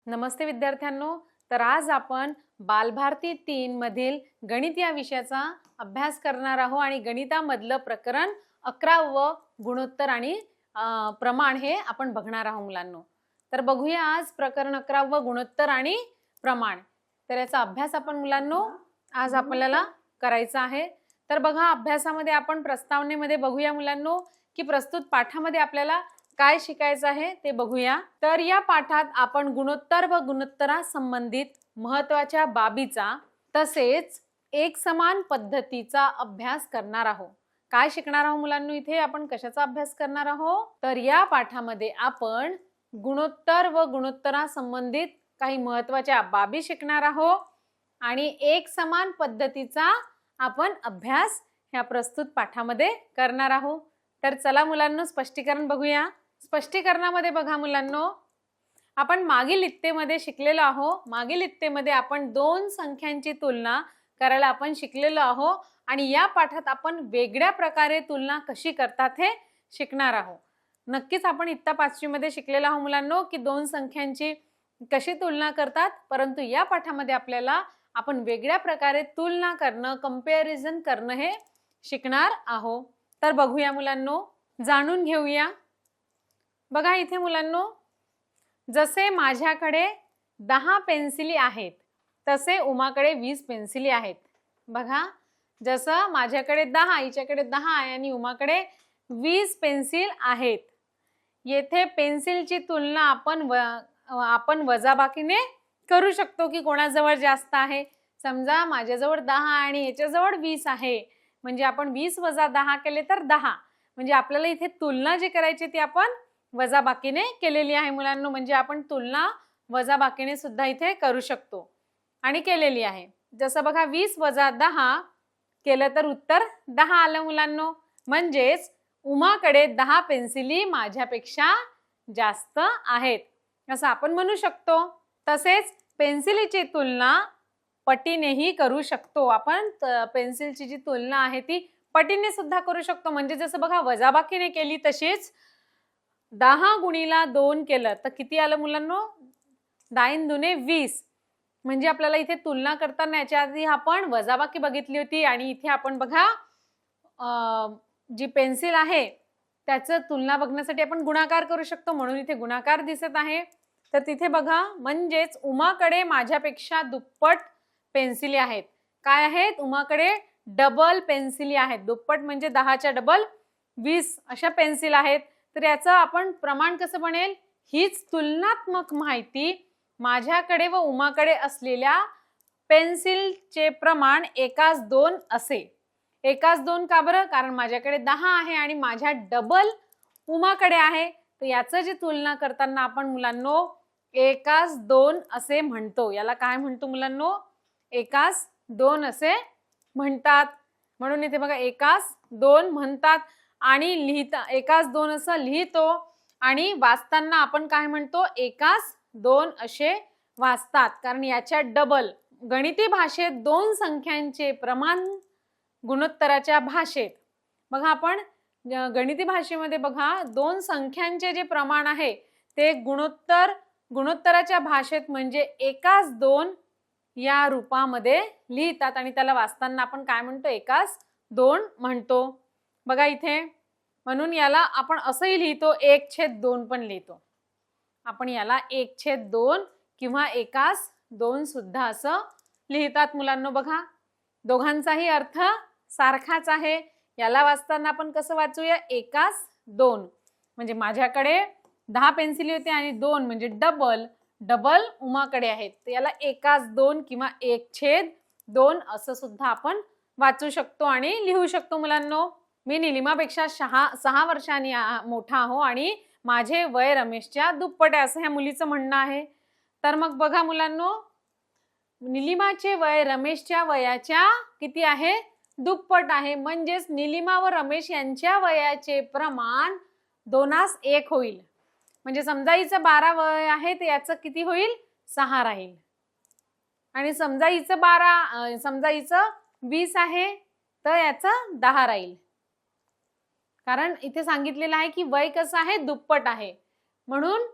नमस्ते विद्यार्थ्यांनो, तर आज आपण बालभारती 3 मधील गणित या विषयाचा अभ्यास करणार आहोत आणि गणितामधलं प्रकरण 11व गुणोत्तर आणि प्रमाण हे आपण बघणार आहोत मुलांनो। तर बघूया आज प्रकरण 11व गुणोत्तर आणि प्रमाण। तर याचा अभ्यास आपण मुलांनो आज आपल्याला करायचा आहे। तर बघा, अभ्यासामध्ये आपण प्रस्तावनेमध्ये बघूया मुलांनो की प्रस्तुत पाठामध्ये आपल्याला काय शिकायचं आहे ते बघूया। तर या पाठात आपण गुणोत्तर व गुणोत्तरा संबंधित महत्त्वाच्या बाबीचा तसेच एकसमान पद्धतीचा अभ्यास करणार आहोत। काय शिकणार आहोत मुलांनो? इथे आपण कशाचा अभ्यास करणार आहोत? तर या पाठामध्ये आपण गुणोत्तर व गुणोत्तरा संबंधित काही महत्त्वाच्या बाबी शिकणार आहोत आणि एकसमान पद्धतीचा आपण अभ्यास ह्या प्रस्तुत पाठामध्ये करणार आहोत। तर चला मुलांनो स्पष्टीकरण बघूया। स्पष्टीकरणामध्ये बघा मुलांनो, आपण मागील इत्तेमध्ये शिकलेलो आहोत। मागील इत्तेमध्ये आपण दोन संख्यांची तुलना करायला आपण शिकलेलो आहोत आणि या पाठात आपण वेगळ्या प्रकारे तुलना कशी करतात हे शिकणार आहोत। नक्कीच आपण इत्ता 5वी मध्ये शिकलेलो आहोत मुलांनो की दोन संख्यांची कशी तुलना करतात, परंतु या पाठामध्ये आपल्याला आपण वेगळ्या प्रकारे तुलना करणं, कंपॅरिझन करणं हे शिकणार आहोत। तर बघूया मुलांनो, जाणून घेऊया। बघा इथे मुलांनो, जसे माझ्याकडे 10 पेन्सिली आहेत तसे उमाकडे 20 पेन्सिली आहेत। बघा, जसं माझ्याकडे 10, हिच्याकडे 10 आहे आणि उमाकडे 20 पेन्सिल आहेत। येथे पेन्सिलची तुलना आपण वजाबाकीने करू शकतो की कोणाजवळ जास्त आहे। समजा माझ्याजवळ 10 आणि याच्याजवळ 20 आहे, म्हणजे आपण 20 वजा 10 केले तर 10, म्हणजे आपल्याला इथे तुलना जी करायची ती आपण वजाबाकीने केलेली आहे मुलांनो। म्हणजे आपण तुलना वजाबाकीने सुद्धा इथे करू शकतो आणि केलेली आहे। जसं बघा 20 वजा 10 केलं तर उत्तर 10 आलं मुलांनो। म्हणजेच उमाकडे 10 पेन्सिली माझ्यापेक्षा जास्त आहेत असं आपण म्हणू शकतो। तसेच पेन्सिलीची तुलना पटीनेही करू शकतो। आपण पेन्सिलची जी तुलना आहे ती पटीने सुद्धा करू शकतो। म्हणजे जसं बघा वजाबाकीने केली तशीच 10 गुणिला 2 केलं तर किती आलं मुलांनो? 10 दुने 20। म्हणजे आपल्याला इथे तुलना करताना याच्या आधी आपण वजाबाकी बघितली होती आणि इथे आपण बघा जी पेन्सिल आहे त्याचं तुलना बघण्यासाठी आपण गुणाकार करू शकतो, म्हणून इथे गुणाकार दिसत आहे। तर तिथे बघा, म्हणजेच उमाकडे माझ्यापेक्षा दुप्पट पेन्सिली आहेत। काय आहेत? उमाकडे डबल पेन्सिली आहेत। दुप्पट म्हणजे 10च्या डबल 20 अशा पेन्सिल आहेत। तर याचं आपण प्रमाण कसं बनेल? हीच तुलनात्मक माहिती माझ्याकडे व उमाकडे असलेल्या पेन्सिलचे प्रमाण 1:2 असे। 1:2 का बरं? कारण माझ्याकडे 10 आहे आणि माझ्या डबल उमाकडे आहे। तर याचं जी तुलना करताना आपण मुलांनो 1:2 असे म्हणतो। याला काय म्हणतो मुलांनो? 1:2 असे म्हणतात। म्हणून इथे बघा 1:2 म्हणतात आणि लिहिता 1:2 असं लिहितो आणि वाचताना आपण काय म्हणतो? 1:2 असे वाचतात, कारण याच्या डबल गणिती भाषेत दोन संख्यांचे प्रमाण गुणोत्तराच्या भाषेत बघा, आपण गणिती भाषेमध्ये बघा दोन संख्यांचे जे प्रमाण आहे ते गुणोत्तराच्या भाषेत म्हणजे 1:2 या रूपामध्ये लिहितात आणि त्याला वाचताना आपण काय म्हणतो? 1:2 म्हणतो। बघा इथे, म्हणून याला आपण असंही लिहितो, 1/2 पण लिहितो आपण याला। 1/2 किंवा 1:2 सुद्धा असं लिहितात मुलांनो। बघा, दोघांचाही अर्थ सारखाच आहे। याला वाचताना आपण कसं वाचूया? 1:2 म्हणजे माझ्याकडे 10 पेन्सिली होते आणि 2 म्हणजे डबल उमाकडे आहेत। तर याला 1:2 किंवा 1/2 असं सुद्धा आपण वाचू शकतो आणि लिहू शकतो मुलांनो। मी निलिमापेक्षा 6 वर्षांनी मोठा आहो आणि माझे वय रमेशच्या दुप्पट आहे असं ह्या मुलीचं म्हणणं आहे। तर मग बघा मुलांनो, निलिमाचे वय रमेशच्या वयाच्या किती आहे? दुप्पट आहे। म्हणजेच निलिमा व रमेश यांच्या वयाचे प्रमाण 2:1 होईल। म्हणजे समजा हिचं 12 वय आहे तर याचं किती होईल? 6 राहील। आणि समजा हिचं 20 आहे तर याचं 10 राहील। कारण इथे सांगितलेलं आहे की वय कसं आहे? दुप्पट आहे। म्हणून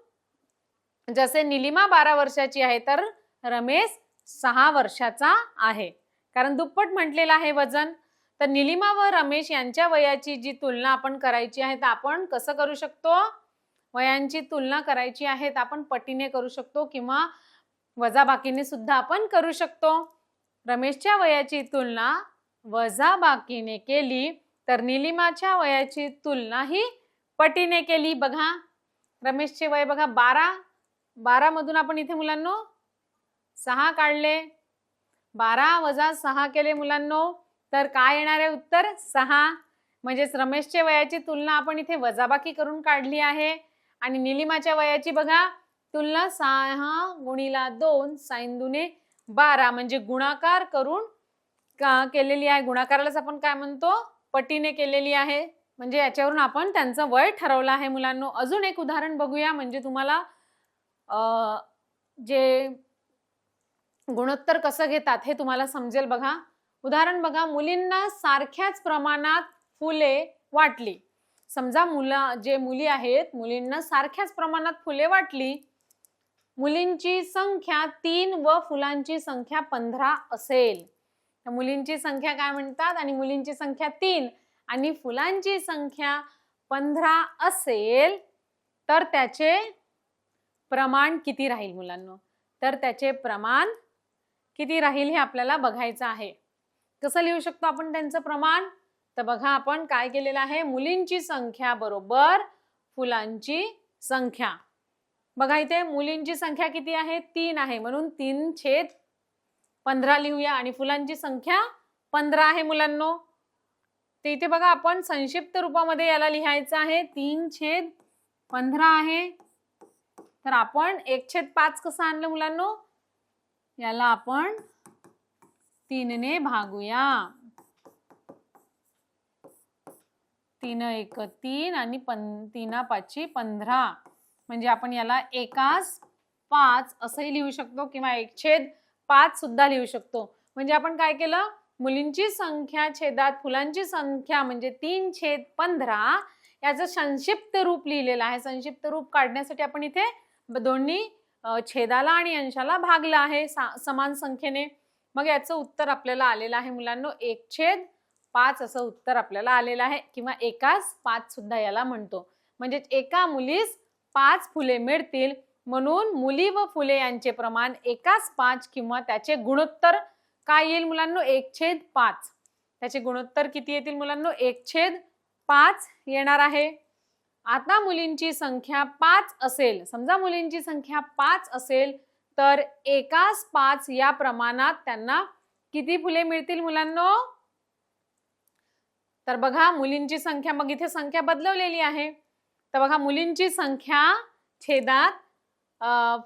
जसे निलिमा 12 वर्षाची आहे तर रमेश 6 वर्षाचा आहे, कारण दुप्पट म्हटलेलं आहे वजन. तर निलिमा व रमेश यांच्या वयाची जी तुलना आपण करायची आहे तर आपण कसं करू शकतो? वयांची तुलना करायची आहे तर आपण पटीने करू शकतो किंवा वजाबाकीने सुद्धा आपण करू शकतो. रमेशच्या वयाची तुलना वजाबाकीने केली तर निलिमाच्या वयाची तुलना ही पटीने केली. बघा रमेशचे वय बघा 12 मधून आपण इथे मुलांनो 6 काढले, 12 वजा 6 केले मुलांनो, तर काय येणार आहे उत्तर? 6. म्हणजेच रमेशच्या वयाची तुलना आपण इथे वजाबाकी करून काढली आहे आणि निलिमाच्या वयाची बघा तुलना 6 गुणिला 2 साइन दुने 12 म्हणजे गुणाकार करून केलेली आहे. गुणाकारालाच आपण काय म्हणतो? पटीने केलेली आहे. म्हणजे याच्यावरून आपण त्यांचं वय ठरवलं आहे मुलांनो. अजून एक उदाहरण बघूया म्हणजे तुम्हाला जे गुणोत्तर कसं घेतात हे तुम्हाला समजेल. बघा उदाहरण बघा, मुलींना सारख्याच प्रमाणात फुले वाटली. समजा मुली आहेत मुलींना सारख्याच प्रमाणात फुले वाटली. मुलींची संख्या 3 व फुलांची संख्या 15 असेल. तर मुलींची संख्या काय म्हणतात आणि मुलींची संख्या 3 आणि फुलांची संख्या 15 असेल तर त्याचे प्रमाण किती राहील मुलांनो? तर त्याचे प्रमाण किती राहील हे आपल्याला बघायचं आहे. कसं लिहू शकतो आपण त्यांचं प्रमाण? तर बघा आपण काय केलेलं आहे, मुलींची संख्या बरोबर फुलांची संख्या. बघा इथे मुलींची संख्या किती आहे? 3 आहे म्हणून 3/15 लिहूया आणि फुलांची संख्या 15 आहे मुलांनो. ते इथे बघा आपण संक्षिप्त रूपामध्ये याला लिहायचं आहे. 3/15 आहे तर आपण 1/5 कसं आणलं मुलांनो? याला आपण 3 ने भागूया. 3 1 3 आणि 3 5 15 म्हणजे आपण याला 1/5 असंही लिहू शकतो किंवा 1/5 सुद्धा लिहू शकतो. म्हणजे आपण काय केलं, मुलींची संख्या छेदात फुलांची संख्या म्हणजे 3/15 याचं संक्षिप्त रूप लिहिलेलं आहे. संक्षिप्त रूप काढण्यासाठी आपण इथे दोन्ही छेदाला आणि अंशाला भागलं आहे समान संख्येने. मग याचं उत्तर आपल्याला आलेलं आहे मुलांनो 1/5 असं उत्तर आपल्याला आलेलं आहे किंवा 1/5 सुद्धा याला म्हणतो. म्हणजे एका मुलीस 5 फुले मिळतील म्हणून मुली व फुले यांचे प्रमाण 1/5 किंवा त्याचे गुणोत्तर काय येईल मुलांनो? 1/5. त्याचे गुणोत्तर किती येतील मुलांनो? 1/5 येणार आहे. आता मुलींची संख्या 5 असेल, समजा मुलींची संख्या 5 असेल तर 1/5 या प्रमाणात त्यांना किती फुले मिळतील मुलांनो? तर बघा मुलींची संख्या, मग इथे संख्या बदलवलेली आहे. तर बघा मुलींची संख्या छेदात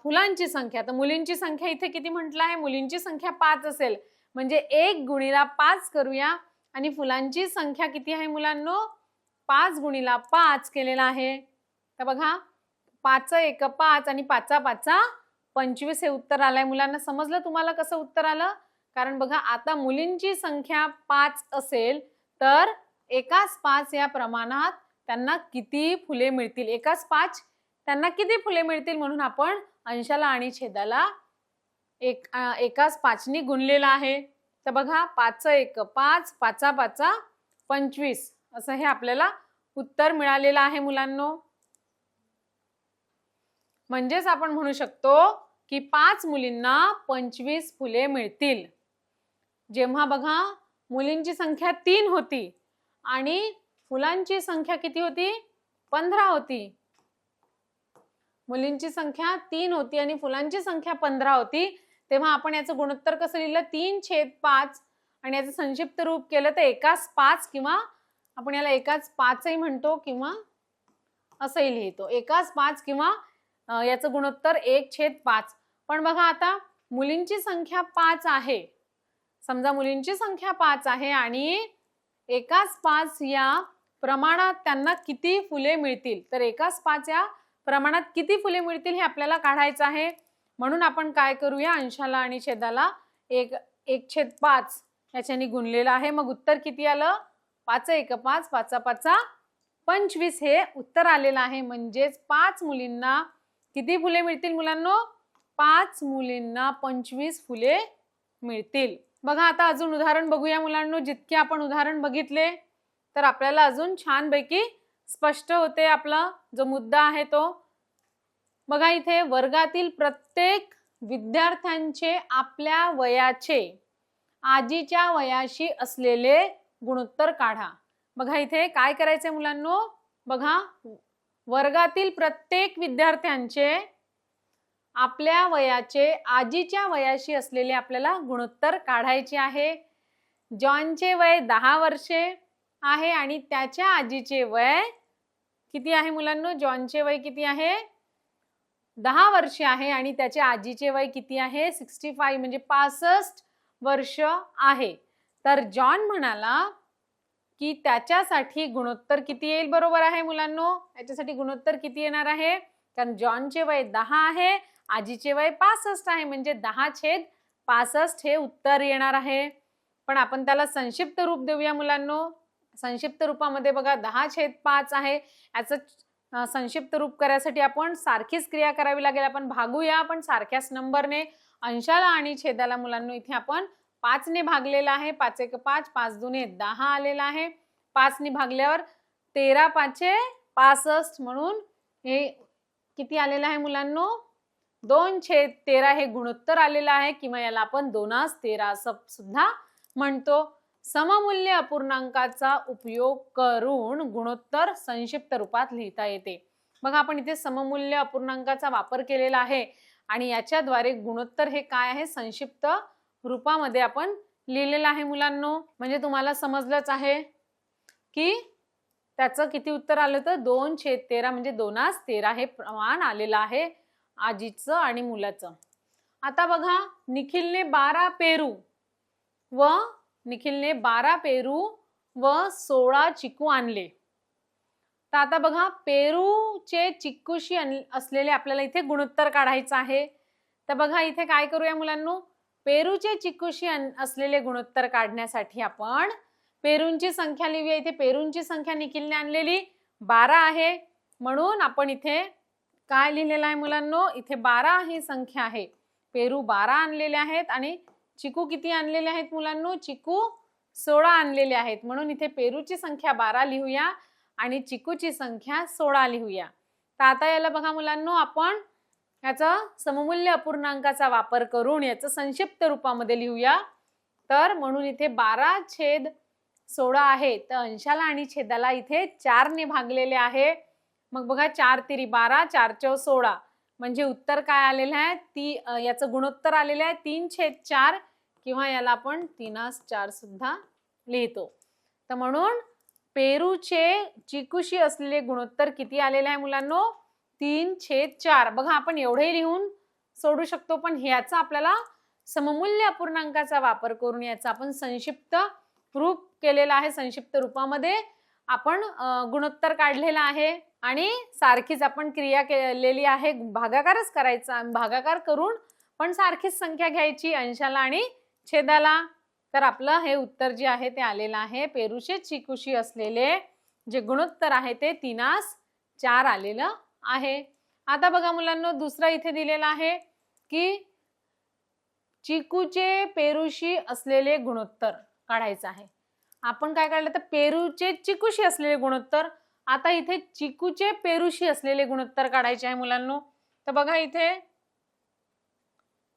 फुलांची संख्या. तर मुलींची संख्या इथे किती म्हटलं आहे? मुलींची संख्या 5 असेल म्हणजे 1 गुणिला 5 करूया आणि फुलांची संख्या किती आहे मुलांनो? 5 गुणिला 5 केलेला आहे. तर बघा 5 1 5 आणि 5 5 25 हे उत्तर आलंय. मुलांना समजलं तुम्हाला कसं उत्तर आलं? कारण बघा आता मुलींची संख्या 5 असेल तर 1/5 या प्रमाणात त्यांना किती फुले मिळतील? 1/5 त्यांना किती फुले मिळतील म्हणून आपण अंशाला आणि छेदाला 1/5 ने गुणलेला आहे. तर बघा 5 1 5 5 5 25 असं हे आपल्याला उत्तर मिळालेलं आहे मुलांनो. म्हणजेच आपण म्हणू शकतो की 5 मुलींना 25 फुले मिळतील. जेव्हा बघा मुलींची संख्या 3 होती आणि फुलांची संख्या किती होती? 15 होती. मुलींची संख्या 3 होती आणि फुलांची संख्या 15 होती तेव्हा आपण याचं गुणोत्तर कसं लिहिलं? 3/5 आणि याचं संक्षिप्त रूप केलं तर 1/5 किंवा आपण याला 1/5 म्हणतो किंवा असंही लिहितो 1/5 किंवा याचं गुणोत्तर 1/5. पण बघा आता मुलींची संख्या 5 आहे. समजा मुलींची संख्या 5 आहे आणि 1/5 या प्रमाणात त्यांना किती फुले मिळतील? तर 1/5 या प्रमाणात किती फुले मिळतील हे आपल्याला काढायचं आहे. म्हणून आपण काय करूया, अंशाला आणि छेदाला 1/5 याच्याने गुणलेलं आहे. मग उत्तर किती आलं? 5 1 5 5 5 25 हे उत्तर आलेलं आहे. म्हणजेच 5 मुलींना किती फुले मिळतील मुलांनो? 5 मुलींना 25 फुले मिळतील. बघा आता अजून उदाहरण बघूया मुलांनो. जितके आपण उदाहरण बघितले तर आपल्याला अजून छानपैकी स्पष्ट होते आपला जो मुद्दा आहे तो. बघा इथे वर्गातील प्रत्येक विद्यार्थ्यांचे आपल्या वयाचे आजीच्या वयाशी असलेले गुणोत्तर काढा. बघा इथे काय करायचंय मुलांनो? बघा वर्गातील प्रत्येक विद्यार्थ्यांचे आपल्या वयाचे आजीच्या वयाशी असलेले आपल्याला गुणोत्तर काढायचे आहे. जॉनचे वय 10 वर्षे आहे आणि त्याच्या आजीचे वय किती आहे मुलांनो? जॉनचे वय किती आहे? 10 वर्षे आहे आणि त्याच्या आजीचे वय किती आहे? 65 म्हणजे 65 वर्ष आहे. तर जॉन म्हणाला की त्याच्यासाठी गुणोत्तर किती येईल? बरोबर आहे मुलांनो. याच्यासाठी गुणोत्तर किती येणार आहे? कारण जॉनचे वय 10 आहे, आजीचे वय 65 आहे, म्हणजे 10/65 हे उत्तर येणार आहे. पण आपण त्याला संक्षिप्त रूप देऊया मुलांनो. संक्षिप्त रूपामध्ये बघा 10/5 आहे. याचं संक्षिप्त रूप करायसाठी आपण सारखीच क्रिया करावी लागेल. आपण भागूया, पण सारख्याच नंबरने अंशाला आणि छेदाला मुलांनो. इथे आपण 5 ने भागलेला आहे. 5 1 5, 5 2 10 आलेला आहे. 5 ने भागल्यावर 13 5 65 म्हणून हे किती आलेलं आहे मुलांनो? 2/13 हे गुणोत्तर आलेलं आहे, किंवा याला आपण 2/13 असं सुद्धा म्हणतो. सममूल्य अपूर्णांकाचा उपयोग करून गुणोत्तर संक्षिप्त रूपात लिहिता येते. बघा आपण इथे सममूल्य अपूर्णांकाचा वापर केलेला आहे आणि याच्याद्वारे गुणोत्तर हे काय आहे? संक्षिप्त रूपामध्ये आपण लिहिलेलं आहे मुलांनो. म्हणजे तुम्हाला समजलंच आहे की त्याचं किती उत्तर आलं तर 2/13 म्हणजे 2/13 हे प्रमाण आलेलं आहे आजीचं आणि मुलाचं. आता बघा निखिलने 12 पेरू व 16 चिकू आणले. तर आता बघा पेरूचे चिक्कूशी असलेले आपल्याला इथे गुणोत्तर काढायचं आहे. तर बघा इथे काय करूया मुलांनो? पेरूचे चिक्कूशी असलेले गुणोत्तर काढण्यासाठी आपण पेरूंची संख्या लिहूया. इथे पेरूंची संख्या निखिलने आणलेली 12 आहे, म्हणून आपण इथे काय लिहिलेलं आहे मुलांनो? इथे 12 ही संख्या आहे. पेरू 12 आणलेले आहेत आणि चिकू किती आणलेले आहेत मुलांनो? चिकू 16 आणलेले आहेत, म्हणून इथे पेरूची संख्या 12 लिहूया आणि चिकूची संख्या 16 लिहूया. तर आता याला बघा मुलांनो, आपण याचा सममूल्य अपूर्णांकाचा वापर करून याचं संक्षिप्त रूपामध्ये लिहूया. तर म्हणून इथे 12/16 आहे. तर अंशाला आणि छेदाला इथे 4 ने भागलेले आहे. मग बघा 4 तिरी 12, 4 चौ 16 म्हणजे उत्तर काय आलेलं आहे? याचं गुणोत्तर आलेलं आहे 3/4, किंवा याला आपण 3/4 सुद्धा लिहितो. तर म्हणून पेरूचे चिकूशी असलेले गुणोत्तर किती आलेले आहे मुलांनो? 3/4. बघा आपण एवढे लिहून सोडू शकतो, पण ह्याचा आपल्याला सममूल्य अपूर्णांकाचा वापर करून याचा आपण संक्षिप्त रूप केलेला आहे. संक्षिप्त रूपामध्ये आपण गुणोत्तर काढलेला आहे आणि सारखीच आपण क्रिया केलेली आहे. भागाकारच करायचा, भागाकार करून पण सारखीच संख्या घ्यायची अंशाला आणि छेदाला. तर आपलं हे उत्तर जे आहे ते आलेलं आहे. पेरूचे चिकूशी असलेले जे गुणोत्तर आहे ते 3/4 आलेलं आहे. आता बघा मुलांनो, दुसरा इथे दिलेला आहे की चिकूचे पेरूशी असलेले गुणोत्तर काढायचं आहे. आपण काय काढलं तर पेरूचे चिकूशी असलेले गुणोत्तर. आता इथे चिकूचे पेरूशी असलेले गुणोत्तर काढायचे आहे मुलांनो. तर बघा इथे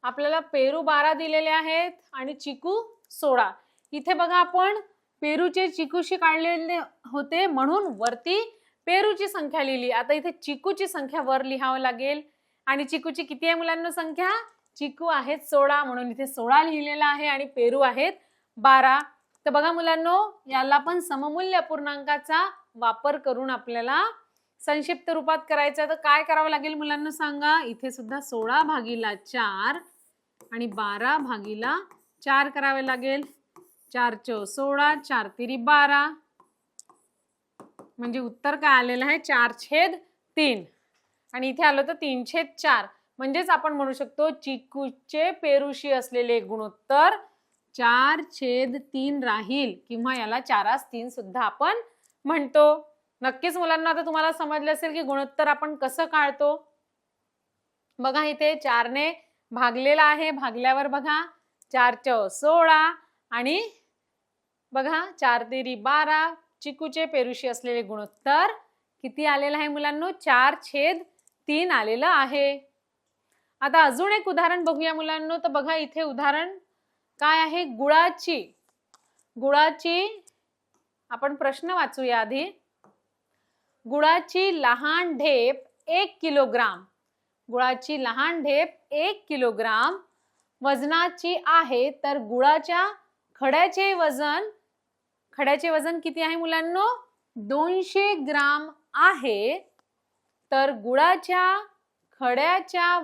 आपल्याला पेरू 12 दिलेले आहेत आणि चिकू 16. इथे बघा आपण पेरूचे चिकूशी काढलेले होते म्हणून वरती पेरूची संख्या लिहिली. आता इथे चिकूची संख्या वर लिहावं लागेल आणि चिकूची किती आहे मुलांना संख्या? चिकू आहेत 16 म्हणून इथे 16 लिहिलेला आहे आणि पेरू आहेत 12. तर बघा मुलांनो, याला पण सममूल्य अपूर्णांकाचा वापर करून आपल्याला संक्षिप्त रूपात करायचं आहे. तर काय करावं लागेल मुलांना सांगा? इथे सुद्धा 16/4 आणि 12/4 करावे लागेल. 4 चौ 16, 4 तिरी 12 म्हणजे उत्तर काय आलेलं आहे? 4/3 आणि इथे आलं तर 3/4. म्हणजेच आपण म्हणू शकतो चिकूचे पेरूशी असलेले गुणोत्तर 4/3 राहील, किंवा याला 4/3 सुद्धा आपण म्हणतो. नक्कीच मुलांना आता तुम्हाला समजलं असेल की गुणोत्तर आपण कसं काढतो. बघा इथे 4 ने भागलेला आहे, भागल्यावर बघा 4 × 16 आणि बघा 4 तेरी 12, चिकूचे पेरुशी असलेले गुणोत्तर किती आलेलं आहे मुलांनो? 4/3 आलेलं आहे. आता अजून एक उदाहरण बघूया मुलांनो. तर बघा इथे उदाहरण काय आहे? गुळाची आपण प्रश्न वाचूया आधी. गुळाची लहान ढेप 1 किलोग्राम, गुळाची लहान ढेप 1 किलोग्राम वजनाची आहे, तर गुळाच्या खड्याचे वजन किती आहे मुलांनो? 200 ग्राम आहे. तर गुळाच्या खड्याच्या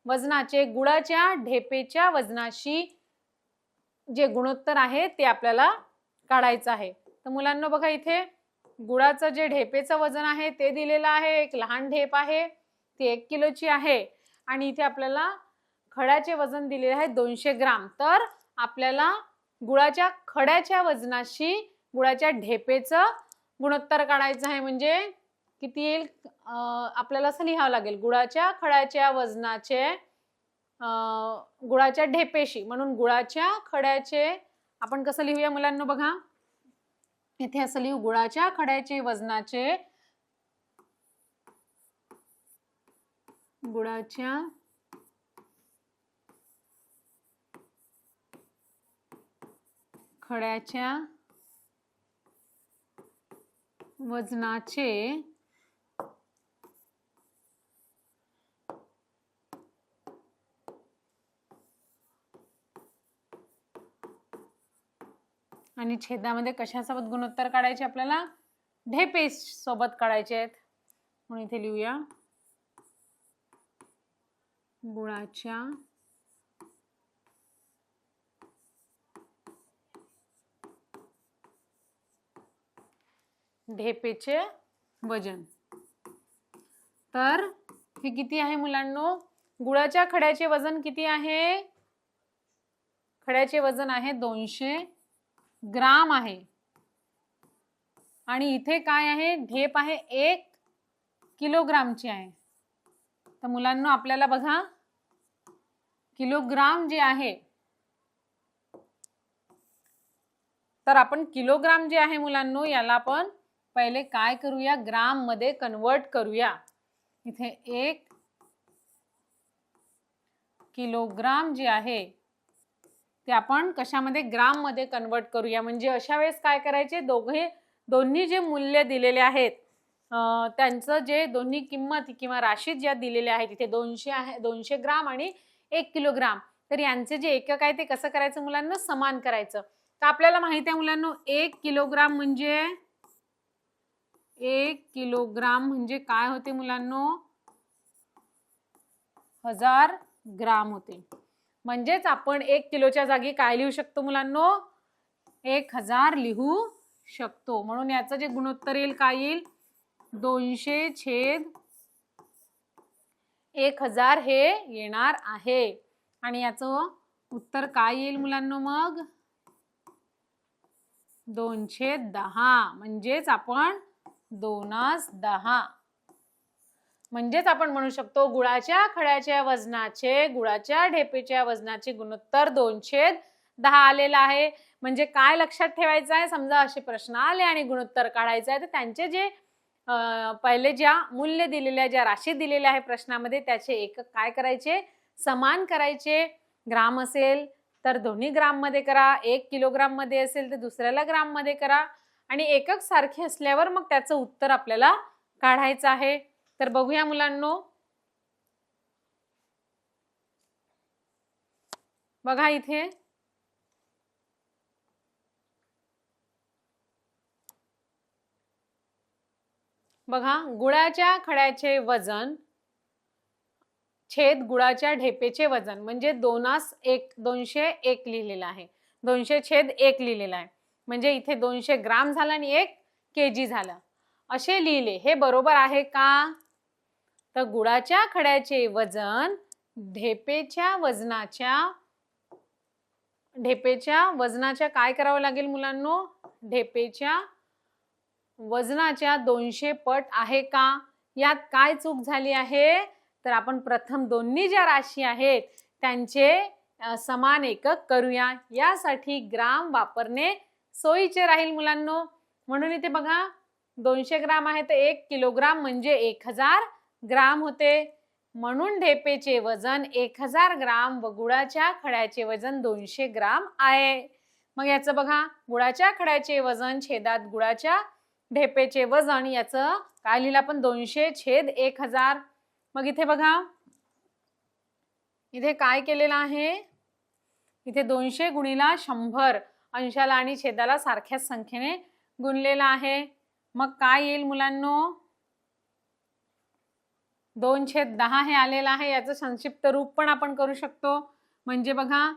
वजनाचे गुळाच्या ढेपेच्या वजनाशी जे गुणोत्तर आहे ते आपल्याला काढायचं आहे. तर मुलांनो बघा इथे गुळाचं जे ढेपेचं वजन आहे ते दिलेलं आहे. एक लहान ढेप आहे, ती 1 किलोची आहे आणि इथे आपल्याला खड्याचे वजन दिलेले आहे 200 ग्राम. तर आपल्याला गुळाच्या खड्याच्या वजनाशी गुळाच्या ढेपेचं गुणोत्तर काढायचं आहे. म्हणजे किती येईल? आपल्याला असं लिहावं लागेल, गुळाच्या खड्याच्या वजनाचे गुळाच्या ढेपेशी. म्हणून गुळाच्या खड्याचे आपण कसं लिहूया मुलांना? बघा इथे असं लिहू, गुळाच्या खड्याचे वजनाचे गुळाच्या खड्याच्या वजनाचे आणि छेदामध्ये कशासोबत गुणोत्तर काढायचे? आपल्याला ढेपे सोबत काढायचे आहेत. म्हणून इथे लिहूया, गुळाच्या ढेपेचे वजन. तर हे किती आहे मुलांनो? गुळाच्या खड्याचे वजन किती आहे? खड्याचे वजन आहे 200 ग्राम आहे. आणि इथे काय आहे? ढेप आहे 1 किलोग्रामची आहे. तर मुलांनो आपल्याला बघा किलोग्राम जे आहे, तर आपण किलोग्राम जे आहे मुलांनो याला आपण पहिले काय करूया? ग्राम मध्ये कन्वर्ट करूया. इथे 1 किलोग्राम जे आहे ते आपण कशामध्ये? ग्राम मध्ये कन्वर्ट करूया. म्हणजे अशा वेळेस काय करायचे? दोन्ही जे मूल्य दिलेले आहेत त्यांचं जे दोन्ही किंमत किंवा राशी ज्या दिलेल्या आहेत, इथे 200 आहे, 200 ग्राम आणि 1 किलोग्राम, तर यांचे जे एकक आहे ते कसं करायचं मुलांना? समान करायचं. तर आपल्याला माहिती आहे मुलांनो 1 किलोग्राम म्हणजे 1 किलोग्राम म्हणजे काय होते मुलांनो? 1000 ग्राम होते. म्हणजेच आपण 1 किलोच्या जागी काय लिहू शकतो मुलांनो? 1000 लिहू शकतो. म्हणून याचं जे गुणोत्तर येईल काय येईल? 200/1000 हे येणार आहे. आणि याचं उत्तर काय येईल मुलांनो? मग 210. म्हणजेच आपण 2×10 म्हणजेच आपण म्हणू शकतो गुळाच्या खड्याच्या वजनाचे गुळाच्या ढेपेच्या वजनाचे गुणोत्तर 2/10 आलेला आहे. म्हणजे काय लक्षात ठेवायचं आहे? समजा असे प्रश्न आले आणि गुणोत्तर काढायचं आहे, तर त्यांचे जे पहिले ज्या मूल्य दिलेल्या, ज्या राशी दिलेल्या आहे प्रश्नामध्ये, त्याचे एकक काय करायचे? समान करायचे. ग्राम असेल तर दोन्ही ग्राम मध्ये करा, 1 किलोग्राम मध्ये असेल तर दुसऱ्याला ग्राम मध्ये करा. आणि एकक सारखे असल्यावर मग त्याचं उत्तर आपल्याला काढायचं आहे. तर बघूया मुलांनो, बघा इथे बघा गुळाच्या खड्याचे वजन छेद गुळाच्या ढेपेचे वजन म्हणजे 201 लिहिलेलं आहे. 200/1 लिहिलेलं आहे. म्हणजे इथे 200 ग्राम झालं आणि 1 केजी झालं असे लिहिले. हे बरोबर आहे का? तर गुळाच्या खड्याचे वजन ढेपेच्या वजनाच्या काय करावं लागेल मुलांनो? ढेपेच्या वजनाच्या 200 पट आहे का? यात काय चूक झाली आहे? तर आपण प्रथम दोन्ही ज्या राशी आहेत त्यांचे समान एकक करूया. यासाठी ग्राम वापरणे सोयीचे राहील मुलांनो. म्हणून इथे बघा 200 ग्राम आहे तर 1 किलोग्राम म्हणजे 1000 ग्राम होते. म्हणून ढेपेचे वजन 1000 ग्राम व गुळाच्या खड्याचे वजन 200 ग्राम आहे. मग याचं बघा गुळाच्या खड्याचे वजन छेदात गुळाच्या ढेपेचे वजन याचं काय लिहिलं आपण 200 छेद 1000. मग इथे बघा इथे काय केलेलं आहे, इथे 200 गुणिला 100 अंशाला आणि छेदाला सारख्याच संख्येने गुणलेला आहे. मग काय येईल मुलांनो 2/10 हे आलेलं आहे. याचं संक्षिप्त रूप पण आपण करू शकतो. म्हणजे बघा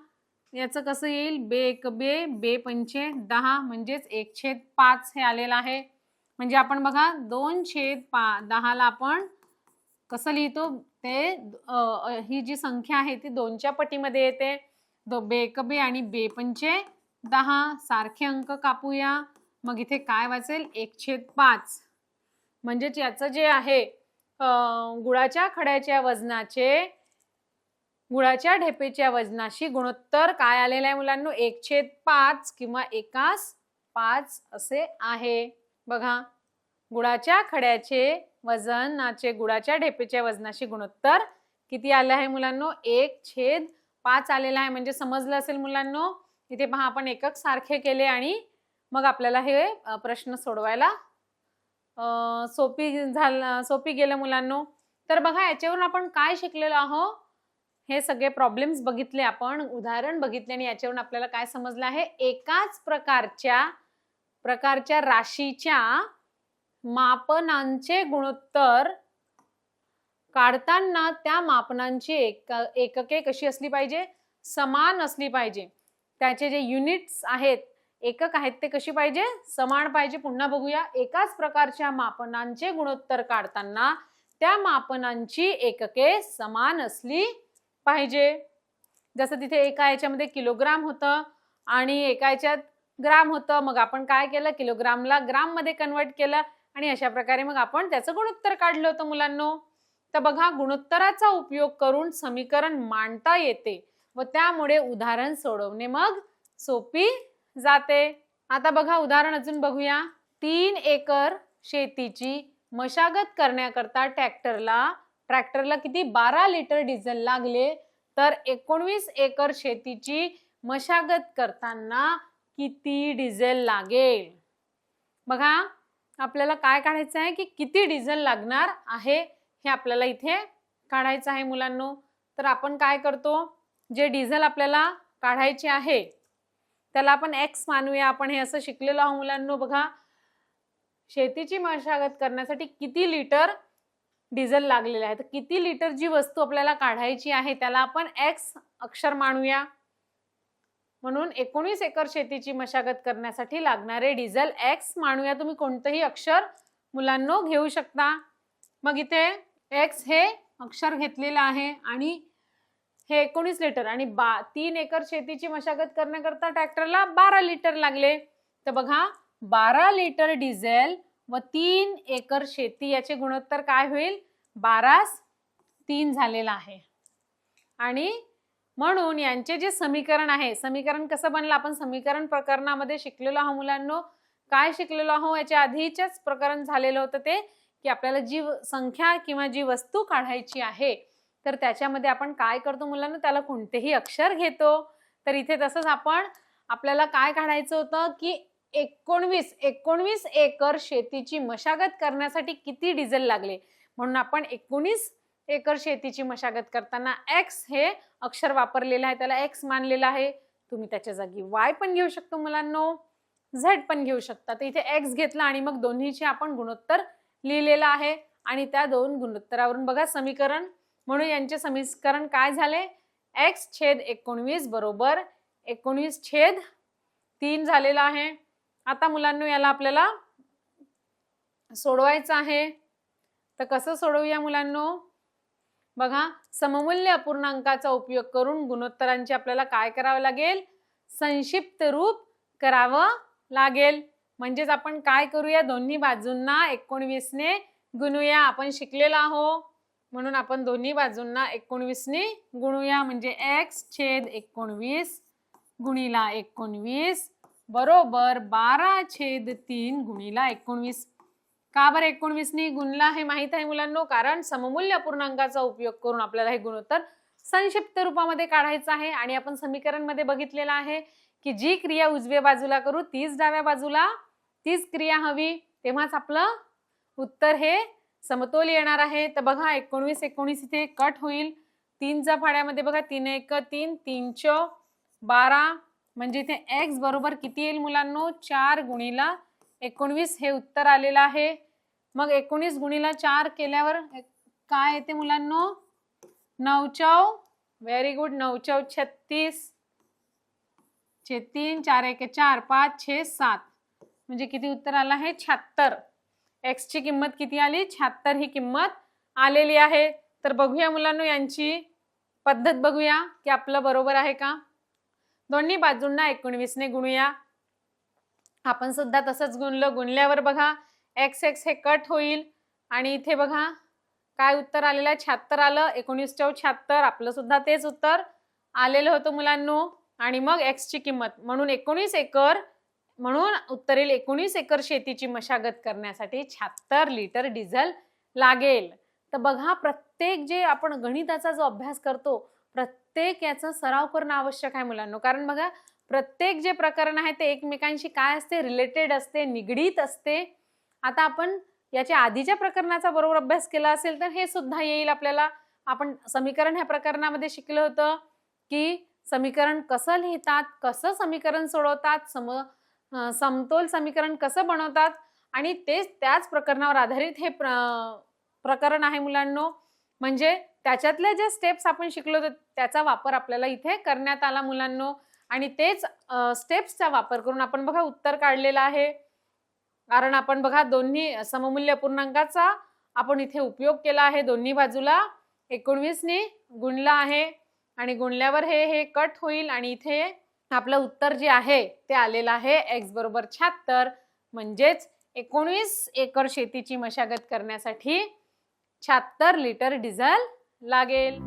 याचं कसं येईल बे 1 बे बे 5 10 म्हणजेच 1/5 हे आलेलं आहे. म्हणजे आपण बघा 2/10 ला आपण कसं लिहितो ते ही जी संख्या आहे ती 2च्या पटीमध्ये येते. बे 1 बे आणि बे 5 10 सारखे अंक कापूया. मग इथे काय वाचेल 1/5. म्हणजेच याचं जे आहे गुळाच्या खड्याच्या वजनाचे गुळाच्या ढेपेच्या वजनाशी गुणोत्तर काय आलेलं आहे मुलांनो 1/5 किंवा 1/5 असे आहे. बघा गुळाच्या खड्याचे वजनाचे गुळाच्या ढेपेच्या वजनाशी गुणोत्तर किती आले आहे मुलांनो 1/5 आलेला आहे. म्हणजे समजलं असेल मुलांनो. इथे पहा आपण एकक सारखे केले आणि मग आपल्याला हे प्रश्न सोडवायला सोपी गेलं मुलांनो. तर बघा याच्यावरून आपण काय शिकलेलो आहोत, हे सगळे प्रॉब्लेम्स बघितले आपण, उदाहरण बघितले आणि याच्यावरून आपल्याला काय समजलं आहे एकाच प्रकारच्या राशीच्या मापनांचे गुणोत्तर काढताना त्या मापनांची एकके कशी असली पाहिजे समान असली पाहिजे. त्याचे जे युनिट्स आहेत एकक आहेत ते कशी पाहिजे समान पाहिजे. पुन्हा बघूया एकाच प्रकारच्या मापनांचे गुणोत्तर काढताना त्या मापनांची एकके समान असली पाहिजे. जसं तिथे एका याच्यामध्ये किलोग्राम होतं आणि एका याच्यात ग्राम होतं. मग आपण काय केलं किलोग्रामला ग्राम मध्ये कन्वर्ट केलं आणि अशा प्रकारे मग आपण त्याचं गुणोत्तर काढलं होतं मुलांनो. तर बघा गुणोत्तराचा उपयोग करून समीकरण मांडता येते व त्यामुळे उदाहरण सोडवणे मग सोपी जाते. आता बघा उदाहरण अजून बघूया. 3 एकर शेतीची मशागत करण्याकरता ट्रॅक्टरला किती 12 लिटर डिझेल लागले. तर 19 एकर शेतीची मशागत करताना किती डिझेल लागेल. बघा आपल्याला काय काढायचं आहे की किती डिझेल लागणार आहे हे आपल्याला इथे काढायचं आहे मुलांनो. तर आपण काय करतो जे डिझेल आपल्याला काढायचे आहे त्याला आपण x मानूया. आपण हे असं शिकलेलो आहोत मुलांनो. बघा शेतीची मशागत करण्यासाठी किती लिटर डिझेल लागलेलं आहे तर किती लिटर जी वस्तू आपल्याला काढायची आहे त्याला आपण x अक्षर मानूया. म्हणून 19 एकर शेतीची मशागत करण्यासाठी लागणारे डिझेल x मानूया. तुम्ही कोणतेही अक्षर मुलांनो घेऊ शकता. मग इथे x हे अक्षर घेतलेलं आहे आणि हे 19 लिटर आणि 3 एकर शेतीची मशागत करण्याकरता ट्रॅक्टरला 12 लिटर लागले. तर बघा 12 लिटर डिझेल व 3 एकर शेती याचे गुणोत्तर काय होईल 12:3 झालेला आहे. आणि म्हणून यांचे जे समीकरण आहे समीकरण कसं बनलं आपण समीकरण प्रकरणामध्ये शिकलेलो आहोत मुलांनो. काय शिकलेलो आहोत याच्या आधीचेच प्रकरण झालेलं होतं ते की आपल्याला जी संख्या किंवा जी वस्तू काढायची आहे तर त्याच्यामध्ये आपण काय करतो मुलांना त्याला कोणतेही अक्षर घेतो. तर इथे तसंच आपल्याला काय काढायचं होतं की 19 एकर शेतीची मशागत करण्यासाठी किती डिझेल लागले. म्हणून आपण 19 एकर शेतीची मशागत करताना x हे अक्षर वापरलेलं आहे त्याला x मानलेलं आहे. तुम्ही त्याच्या जागी y पण घेऊ शकतो मुलांनो z पण घेऊ शकता. तर इथे x घेतला आणि मग दोन्हीचे आपण गुणोत्तर लिहिलेलं आहे आणि त्या दोन गुणोत्तरावरून बघा समीकरण म्हणून यांचे समीकरण काय झाले x/19 बरोबर 19/3 झालेला आहे. आता मुलांनो याला आपल्याला सोडवायचं आहे. तर कसं सोडवूया मुलांनो. बघा सममूल्य अपूर्णांकाचा उपयोग करून गुणोत्तरांचे आपल्याला काय करावं लागेल संक्षिप्त रूप करावं लागेल. म्हणजेच आपण काय करूया दोन्ही बाजूंना 19 ने गुणूया आपण शिकलेलो आहोत. म्हणून आपण दोन्ही बाजूंना 19 ने गुणूया, म्हणजे x/19 गुणिला 19 बरोबर 12/3 गुणिला 19. का बरं 19 ने गुणला हे माहित आहे मुलांनो, कारण सममूल्य अपूर्णांकाचा उपयोग करून आपल्याला हे गुणोत्तर संक्षिप्त रूपामध्ये काढायचं आहे. आणि आपण समीकरण मध्ये बघितलेलं आहे की जी क्रिया उजव्या बाजूला करू तीच डाव्या बाजूला तीच क्रिया हवी, तेव्हाच आपलं उत्तर हे समतोल येणार आहे. तर बघा 19 इथे कट होईल, 3च्या फाड्यामध्ये बघा 3 1 3 3 12, म्हणजे इथे x बरोबर किती येईल मुलांनो, 4 गुणिला 19 हे उत्तर आलेलं आहे. मग 19 गुणिला 4 केल्यावर काय येते मुलांनो, 9 व्हेरी गुड, 9 36 3 4 1 4 5 6 7, म्हणजे किती उत्तर आलं आहे 76. x ची किंमत किती आली, 76 ही किंमत आलेली आहे. तर बघूया मुलांनो यांची पद्धत बघूया की आपलं बरोबर आहे का. दोन्ही बाजूंना 19 ने गुणूया. आपण सुद्धा तसंच गुणलं, गुणल्यावर बघा x हे कट होईल आणि इथे बघा काय उत्तर आलेलं आहे, 76 आलं. 19 × 76 आपलं सुद्धा तेच उत्तर आलेलं होतं मुलांनो. आणि मग x ची किंमत म्हणून 19 एकर, म्हणून उत्तर येईल 19 एकर शेतीची मशागत करण्यासाठी 76 लिटर डिझेल लागेल. तर बघा प्रत्येक जे आपण गणिताचा जो अभ्यास करतो प्रत्येक याचा सराव करणं आवश्यक आहे मुलांनो. कारण बघा प्रत्येक जे प्रकरण आहे ते एकमेकांशी काय असते, रिलेटेड असते, निगडीत असते. आता आपण याच्या आधीच्या प्रकरणाचा बरोबर अभ्यास केला असेल तर हे सुद्धा येईल आपल्याला. आपण समीकरण ह्या प्रकरणामध्ये शिकलं होतं की समीकरण कसं लिहितात, कसं समीकरण सोडवतात, समतोल समीकरण कसं बनवतात, आणि त्याच प्रकरणावर आधारित हे प्रकरण आहे मुलांनो. म्हणजे त्याच्यातल्या ज्या स्टेप्स आपण शिकलो होतो त्याचा वापर आपल्याला इथे करण्यात आला मुलांनो. आणि तेच स्टेप्सचा वापर करून आपण बघा उत्तर काढलेलं आहे. कारण आपण बघा दोन्ही सममूल्य पूर्णांकाचा आपण इथे उपयोग केला आहे. दोन्ही बाजूला 19 ने गुणला आहे आणि गुणल्यावर हे कट होईल आणि इथे आपलं उत्तर जे आहे ते आलेलं आहे x बरोबर 76, म्हणजेच 19 एकर शेतीची मशागत करण्यासाठी 76 लिटर डिझेल लागेल.